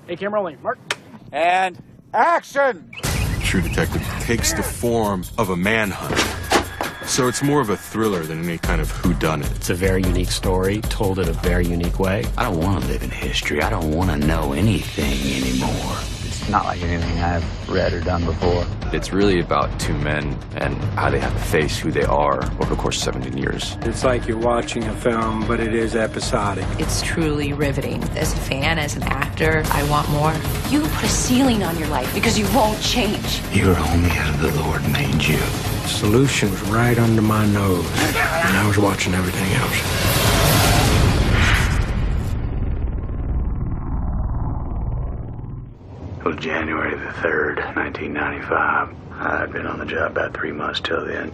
Hey, camera rolling. Mark. And action! True Detective takes the form of a manhunt. So it's more of a thriller than any kind of whodunit. It's a very unique story, told in a very unique way. I don't want to live in history. I don't want to know anything anymore. It's not like anything I've read or done before. It's really about two men and how they have to face who they are over the course of 17 years. It's like you're watching a film, but it is episodic. It's truly riveting. As a fan, as an actor, I want more. You put a ceiling on your life because you won't change. You're only as the Lord made you. The solution was right under my nose, and I was watching everything else. It was January the 3rd, 1995. I'd been on the job about 3 months till then.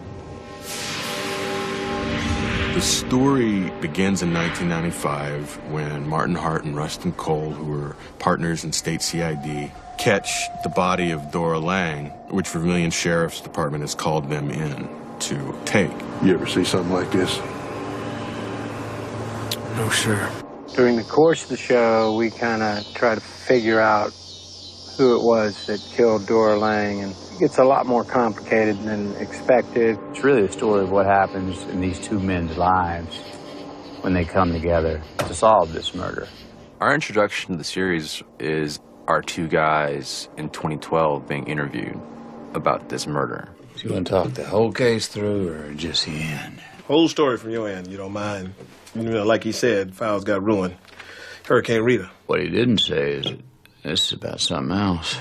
The story begins in 1995 when Martin Hart and Rustin Cole, who were partners in state CID, catch the body of Dora Lang, which Vermilion Sheriff's Department has called them in to take. You ever see something like this? No, sir. During the course of the show, we kind of try to figure out who it was that killed Dora Lang, and it's a lot more complicated than expected. It's really the story of what happens in these two men's lives when they come together to solve this murder. Our introduction to the series is our two guys in 2012 being interviewed about this murder. So you want to talk the whole case through or just the end? Whole story from your end, you don't mind. You know, like he said, files got ruined. Hurricane Rita. What he didn't say is that this is about something else.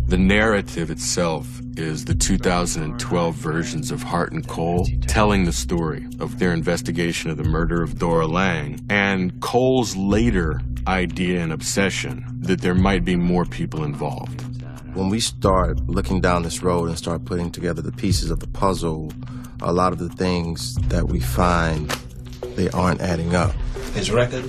The narrative itself is the 2012 versions of Hart and Cole telling the story of their investigation of the murder of Dora Lang and Cole's later idea and obsession that there might be more people involved. When we start looking down this road and start putting together the pieces of the puzzle, a lot of the things that we find, they aren't adding up. His record,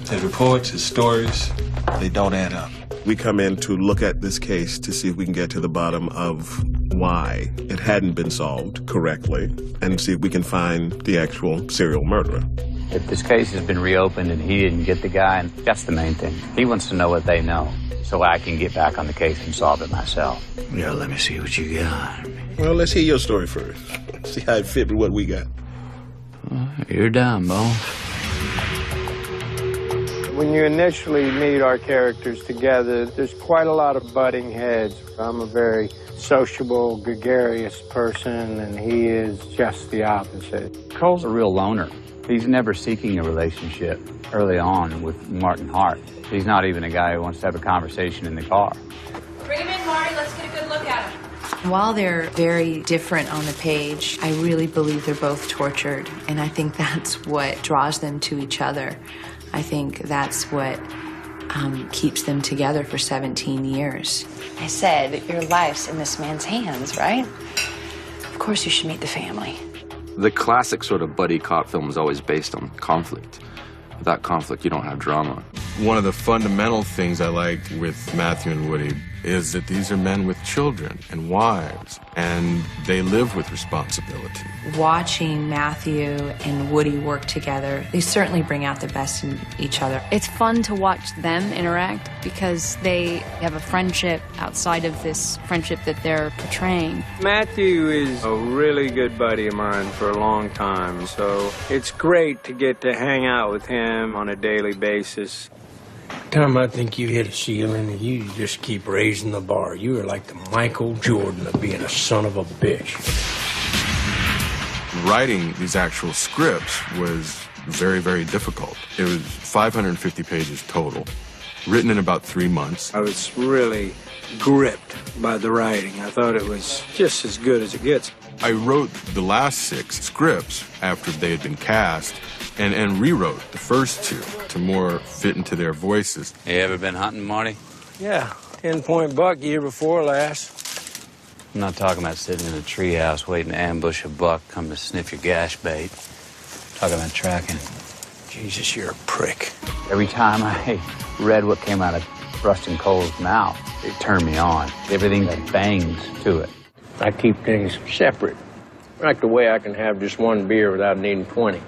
his reports, his stories, they don't add up. We come in to look at this case to see if we can get to the bottom of why it hadn't been solved correctly and see if we can find the actual serial murderer. If this case has been reopened and he didn't get the guy, that's the main thing. He wants to know what they know so I can get back on the case and solve it myself. Yeah, let me see what you got. Well, let's hear your story first. See how it fit with what we got. You're done, boss. When you initially meet our characters together, there's quite a lot of butting heads. I'm a very sociable, gregarious person, and he is just the opposite. Cole's a real loner. He's never seeking a relationship early on with Martin Hart. He's not even a guy who wants to have a conversation in the car. Bring him in, Marty. Let's get a good look at him. While they're very different on the page, I really believe they're both tortured, and I think that's what draws them to each other. I think that's what keeps them together for 17 years. I said, your life's in this man's hands, right? Of course you should meet the family. The classic sort of buddy cop film is always based on conflict. Without conflict, you don't have drama. One of the fundamental things I like with Matthew and Woody is that these are men with children and wives, and they live with responsibility. Watching Matthew and Woody work together, they certainly bring out the best in each other. It's fun to watch them interact because they have a friendship outside of this friendship that they're portraying. Matthew is a really good buddy of mine for a long time, so it's great to get to hang out with him on a daily basis. Tom, I think you hit a ceiling and you just keep raising the bar. You are like the Michael Jordan of being a son of a bitch. Writing these actual scripts was very, very difficult. It was 550 pages total, written in about 3 months. I was really gripped by the writing. I thought it was just as good as it gets. I wrote the last 6 scripts after they had been cast and rewrote the first 2 to more fit into their voices. You ever been hunting, Marty? Yeah, 10-point buck year before last. I'm not talking about sitting in a treehouse waiting to ambush a buck come to sniff your gash bait. I'm talking about tracking. Jesus, you're a prick. Every time I read what came out of Rustin Cole's mouth, it turned me on. Everything that bangs to it. I keep things separate, like the way I can have just one beer without needing 20.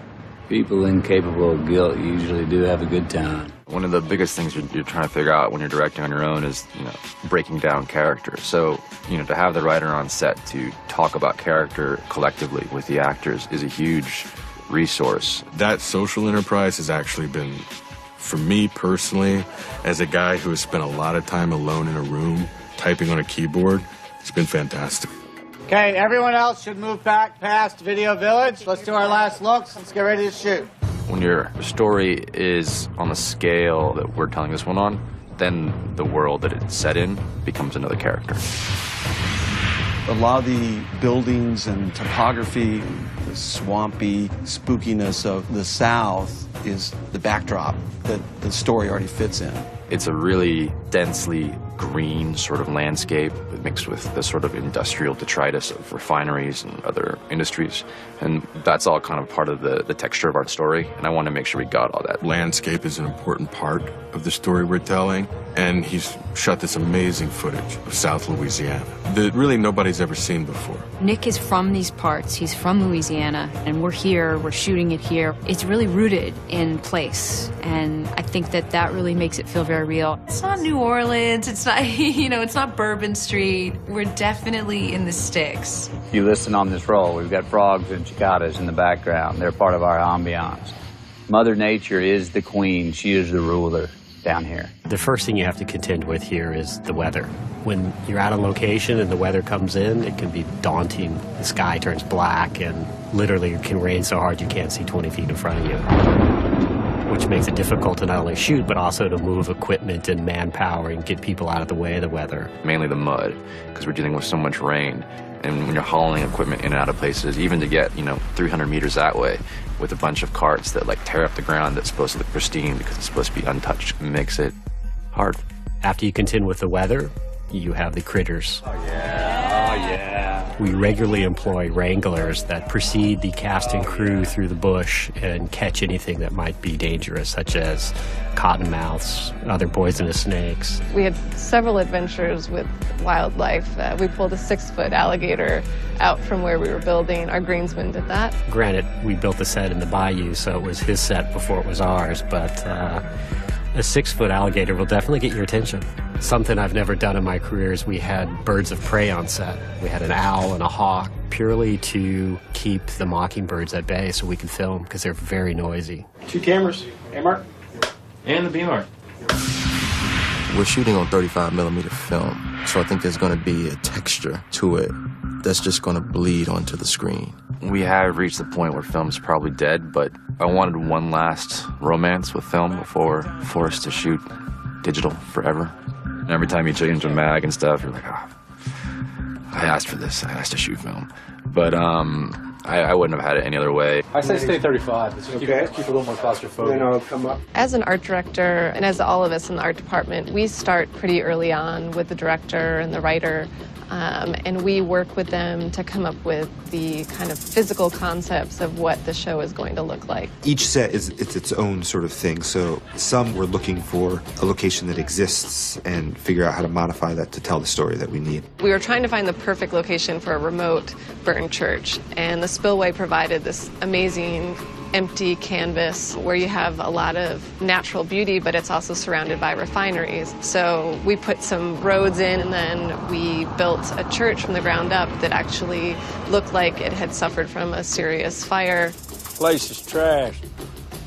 People incapable of guilt usually do have a good time. One of the biggest things you're trying to figure out when you're directing on your own is, breaking down characters. So, to have the writer on set to talk about character collectively with the actors is a huge resource. That social enterprise has actually been, for me personally, as a guy who has spent a lot of time alone in a room typing on a keyboard, it's been fantastic. Okay, everyone else should move back past Video Village. Let's do our last looks. Let's get ready to shoot. When your story is on the scale that we're telling this one on, then the world that it's set in becomes another character. A lot of the buildings and topography, the swampy spookiness of the South is the backdrop that the story already fits in. It's a really densely green sort of landscape mixed with the sort of industrial detritus of refineries and other industries. And that's all kind of part of the texture of our story. And I want to make sure we got all that. Landscape is an important part of the story we're telling. And he's shot this amazing footage of South Louisiana that really nobody's ever seen before. Nick is from these parts. He's from Louisiana, and we're here. We're shooting it here. It's really rooted in place, and I think that really makes it feel very real. It's not New Orleans. It's not, it's not Bourbon Street. We're definitely in the sticks. If you listen on this roll, we've got frogs and cicadas in the background. They're part of our ambiance. Mother Nature is the queen. She is the ruler down here. The first thing you have to contend with here is the weather. When you're out on location and the weather comes in, it can be daunting. The sky turns black and literally it can rain so hard you can't see 20 feet in front of you, which makes it difficult to not only shoot, but also to move equipment and manpower and get people out of the way of the weather. Mainly the mud, because we're dealing with so much rain. And when you're hauling equipment in and out of places, even to get, 300 meters that way with a bunch of carts that tear up the ground that's supposed to look pristine because it's supposed to be untouched, makes it hard. After you contend with the weather, you have the critters. Oh, yeah. Oh, yeah. We regularly employ wranglers that precede the cast and crew through the bush and catch anything that might be dangerous, such as cottonmouths, other poisonous snakes. We had several adventures with wildlife. We pulled a 6-foot alligator out from where we were building. Our greensman did that. Granted, we built the set in the bayou, so it was his set before it was ours, but a 6-foot alligator will definitely get your attention. Something I've never done in my career is we had birds of prey on set. We had an owl and a hawk, purely to keep the mockingbirds at bay so we could film, because they're very noisy. 2 cameras. A mark. And the B mark. We're shooting on 35mm film, so I think there's going to be a texture to it that's just going to bleed onto the screen. We have reached the point where film's probably dead, but I wanted one last romance with film before forced to shoot digital forever. And every time you change a mag and stuff, you're like, I asked for this. I asked to shoot film. But I wouldn't have had it any other way. I say stay 35. Let's keep a little more claustrophobic. Then I'll come up. As an art director, and as all of us in the art department, we start pretty early on with the director and the writer, and we work with them to come up with the kind of physical concepts of what the show is going to look like. Each set is its own sort of thing, so some we're looking for a location that exists and figure out how to modify that to tell the story that we need. We were trying to find the perfect location for a remote burned church, and the spillway provided this amazing empty canvas where you have a lot of natural beauty, but it's also surrounded by refineries. So we put some roads in, and then we built a church from the ground up that actually looked like it had suffered from a serious fire. Place is trashed.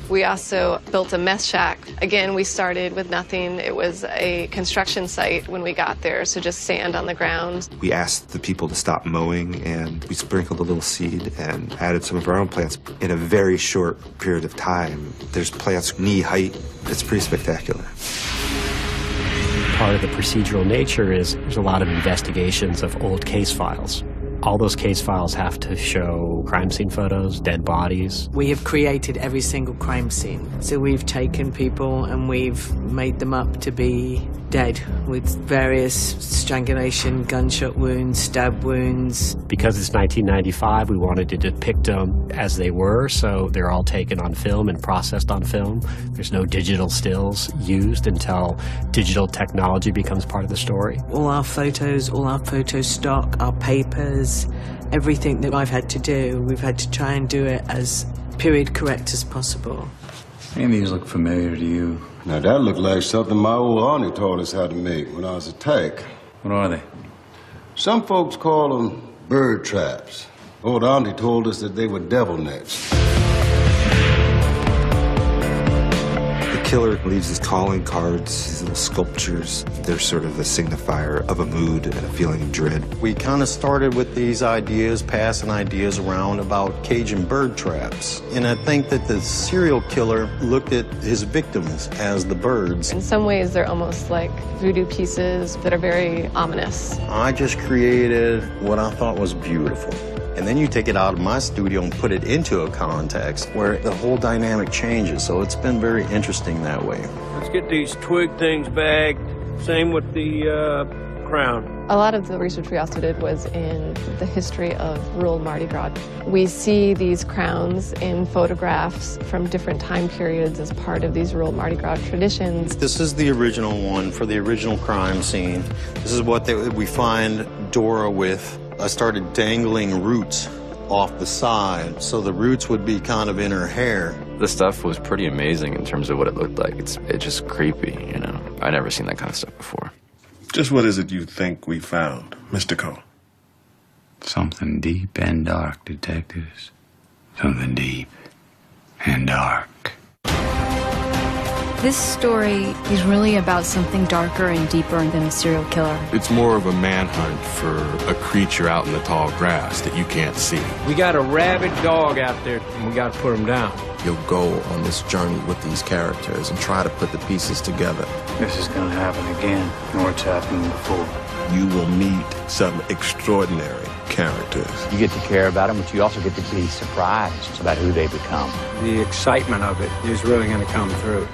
We also built a mess shack. Again, we started with nothing. It was a construction site when we got there, so just sand on the ground. We asked the people to stop mowing, and we sprinkled a little seed and added some of our own plants. In a very short period of time, there's plants knee height. It's pretty spectacular. Part of the procedural nature is there's a lot of investigations of old case files. All those case files have to show crime scene photos, dead bodies. We have created every single crime scene. So we've taken people and we've made them up to be dead with various strangulation, gunshot wounds, stab wounds. Because it's 1995, we wanted to depict them as they were, so they're all taken on film and processed on film. There's no digital stills used until digital technology becomes part of the story. All our photos, all our photo stock, our papers, everything that I've had to do, we've had to try and do it as period correct as possible. Any of these look familiar to you? Now that looked like something my old auntie taught us how to make when I was a tech. What are they? Some folks call them bird traps. Old auntie told us that they were devil nets. The killer leaves his calling cards, these little sculptures. They're sort of a signifier of a mood and a feeling of dread. We kind of started with these ideas, passing ideas around about Cajun bird traps. And I think that the serial killer looked at his victims as the birds. In some ways, they're almost like voodoo pieces that are very ominous. I just created what I thought was beautiful. And then you take it out of my studio and put it into a context where the whole dynamic changes. So it's been very interesting that way. Let's get these twig things bagged. Same with the crown. A lot of the research we also did was in the history of rural Mardi Gras. We see these crowns in photographs from different time periods as part of these rural Mardi Gras traditions. This is the original one for the original crime scene. This is what we find Dora with. I started dangling roots off the side, so the roots would be kind of in her hair. The stuff was pretty amazing in terms of what it looked like. It's just creepy, you know. I've never seen that kind of stuff before. Just what is it you think we found, Mr. Cole? Something deep and dark, detectives. Something deep and dark. This story is really about something darker and deeper than a serial killer. It's more of a manhunt for a creature out in the tall grass that you can't see. We got a rabid dog out there, and we got to put him down. You'll go on this journey with these characters and try to put the pieces together. This is going to happen again, or it's happened before. You will meet some extraordinary characters. You get to care about them, but you also get to be surprised about who they become. The excitement of it is really going to come through.